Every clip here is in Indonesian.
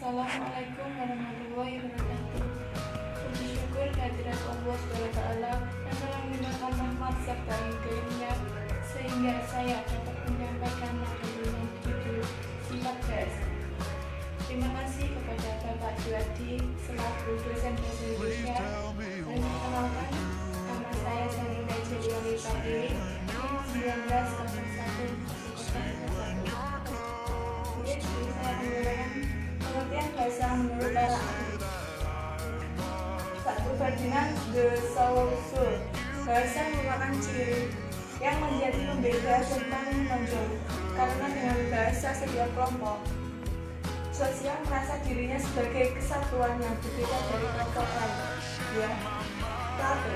Assalamualaikum warahmatullahi wabarakatuh. Puji syukur kehadirat Allah SWT yang telah melimpahkan rahmat serta hidayahnya sehingga saya dapat menyampaikan materi dengan judul sifat bahasa. Terima kasih kepada Bapak Juwadi selaku dosen bahasa Indonesia. Dan perkenalkan, nama saya Salina Jeliani Pratili, NIM 1901. Jadi saya menggunakan pengertian bahasa menurut para ahli. Satu, Ferdinand de Saussure. Bahasa merupakan ciri yang menjadi pembeda dan paling menonjol karena dengan bahasa setiap kelompok sosial merasa dirinya sebagai kesatuan yang berbeda dari kelompok lain. Ya, Plato.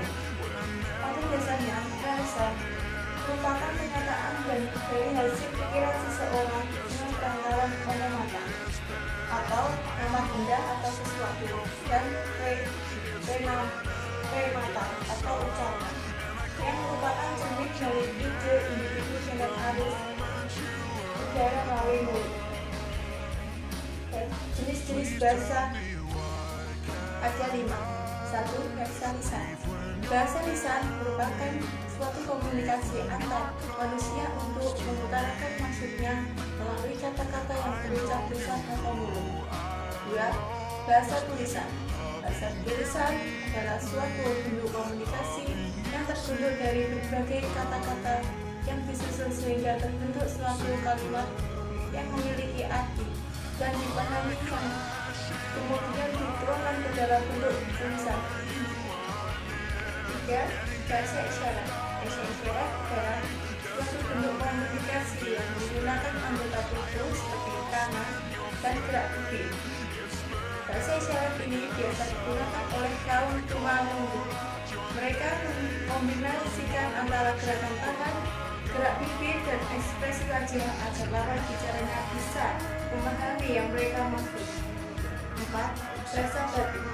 Pada dasarnya, bahasa merupakan pernyataan dan dari hasil pikiran seseorang dengan perantaran onomata atau nama benda atau sesuatu dan remata atau ucapan yang merupakan cermin dari ide individu generalis udara melalui mulut. Jenis-jenis bahasa ada 5. 1. Bahasa lisan. Bahasa lisan merupakan suatu komunikasi antar manusia untuk mengutarakan maksudnya melalui kata-kata yang berucap lisan atau mulut. 2. Bahasa tulisan. Bahasa tulisan adalah suatu bentuk komunikasi yang terbentuk dari berbagai kata-kata yang disusun sehingga terbentuk suatu kalimat yang memiliki arti dan dipahami kemudian dituangkan ke dalam bentuk tulisan. 3. Bahasa isyarat. Bahasa isyarat adalah suatu bentuk komunikasi yang menggunakan anggota tubuh seperti tangan dan gerak pipi. Bahasa isyarat ini biasa digunakan oleh kaum tunarungu. Mereka mengombinasikan antara gerakan tangan, gerak pipi, dan ekspresi wajah agar lawan bicaranya bisa memahami yang mereka maksud. 4. Bahasa batin.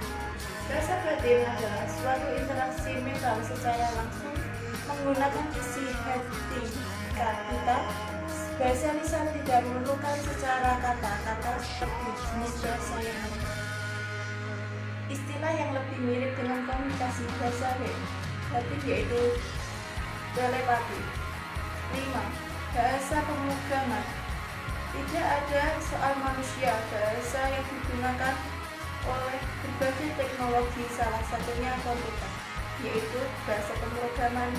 Bahasa batin adalah suatu interaksi mental secara langsung menggunakan isi hati kita. Bahasa lisan tidak memerlukan secara kata-kata seperti jenis bahasa yang lain. Istilah yang lebih mirip dengan komunikasi bahasa batin yaitu telepati. 5. Bahasa pemrograman. Tidak ada soal manusia. Bahasa yang digunakan oleh berbagai teknologi, salah satunya komputer, yaitu bahasa pemrograman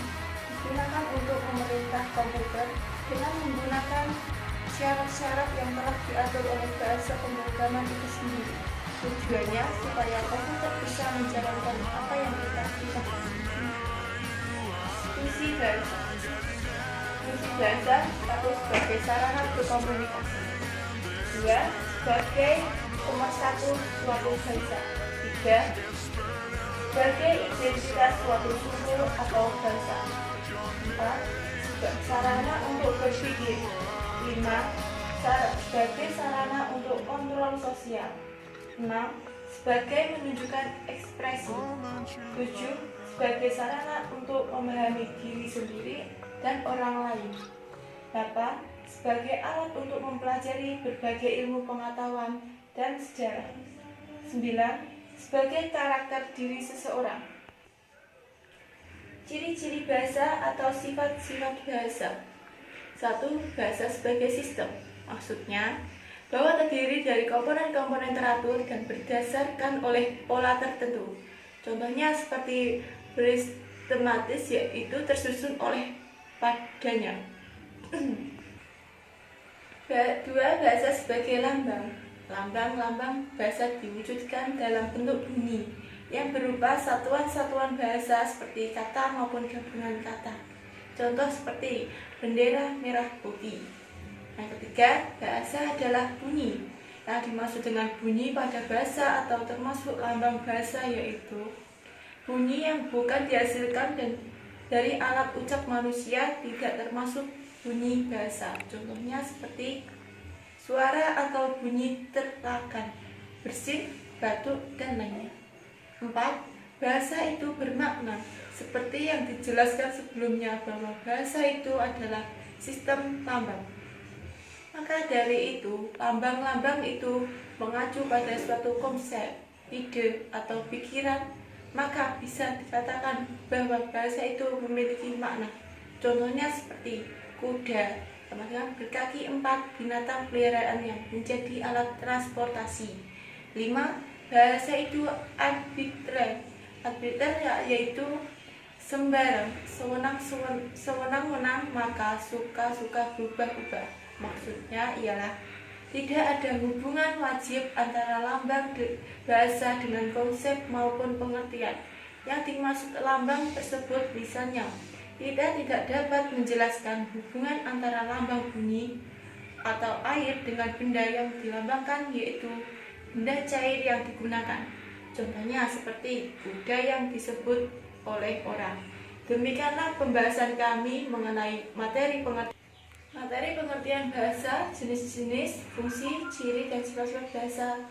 digunakan untuk memerintah komputer dengan menggunakan syarat-syarat yang telah diatur oleh bahasa pemrograman itu sendiri. Tujuannya supaya komputer bisa menjalankan apa yang kita inginkan. Fungsi bahasa. Fungsi bahasa 1. Sebagai sarana berkomunikasi. 2. Sebagai pemersatu suatu bangsa. 3. Sebagai identitas suatu suku atau bangsa. 4. Sarana untuk berpikir. 5. Sebagai sarana untuk kontrol sosial. 6. Sebagai menunjukkan ekspresi. 7. Sebagai sarana untuk memahami diri sendiri dan orang lain. 8. Sebagai alat untuk mempelajari berbagai ilmu pengetahuan dan sejarah. 9. Sebagai karakter diri seseorang. Ciri-ciri bahasa atau sifat-sifat bahasa. 1. Bahasa sebagai sistem. Maksudnya bahwa terdiri dari komponen-komponen teratur dan berdasarkan oleh pola tertentu. Contohnya seperti bersistematis, yaitu tersusun oleh padanya. 2. Bahasa sebagai lambang. Lambang-lambang bahasa diwujudkan dalam bentuk bunyi yang berupa satuan-satuan bahasa seperti kata maupun gabungan kata. Contoh seperti bendera merah putih. Yang ketiga, bahasa adalah bunyi. Yang dimaksud dengan bunyi pada bahasa atau termasuk lambang bahasa yaitu bunyi yang bukan dihasilkan dan dari alat ucap manusia, tidak termasuk bunyi bahasa. Contohnya seperti suara atau bunyi tertakan, bersin, batuk, dan lainnya. 4. Bahasa itu bermakna. Seperti yang dijelaskan sebelumnya bahwa bahasa itu adalah sistem lambang. Maka dari itu, lambang-lambang itu mengacu pada suatu konsep, ide, atau pikiran, maka bisa dikatakan bahwa bahasa itu memiliki makna. Contohnya seperti kuda, teman-teman, berkaki 4, binatang peliharaan yang menjadi alat transportasi. 5. Bahasa itu arbitrer. Arbiter yaitu sembarang, sewenang-wenang, maka suka-suka berubah-ubah. Maksudnya ialah tidak ada hubungan wajib antara lambang bahasa dengan konsep maupun pengertian. Yang dimaksud lambang tersebut misalnya, kita tidak dapat menjelaskan hubungan antara lambang bunyi atau air dengan benda yang dilambangkan, yaitu benda cair yang digunakan. Contohnya seperti kuda yang disebut oleh orang. Demikianlah pembahasan kami mengenai materi pengertian bahasa, jenis-jenis, fungsi, ciri, dan sifat-sifat bahasa.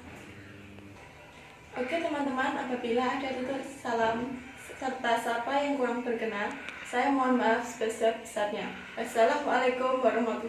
Oke teman-teman, apabila ada tutur salam serta sapa yang kurang berkenan, saya mohon maaf sebesar-besarnya. Wassalamualaikum warahmatullahi wabarakatuh.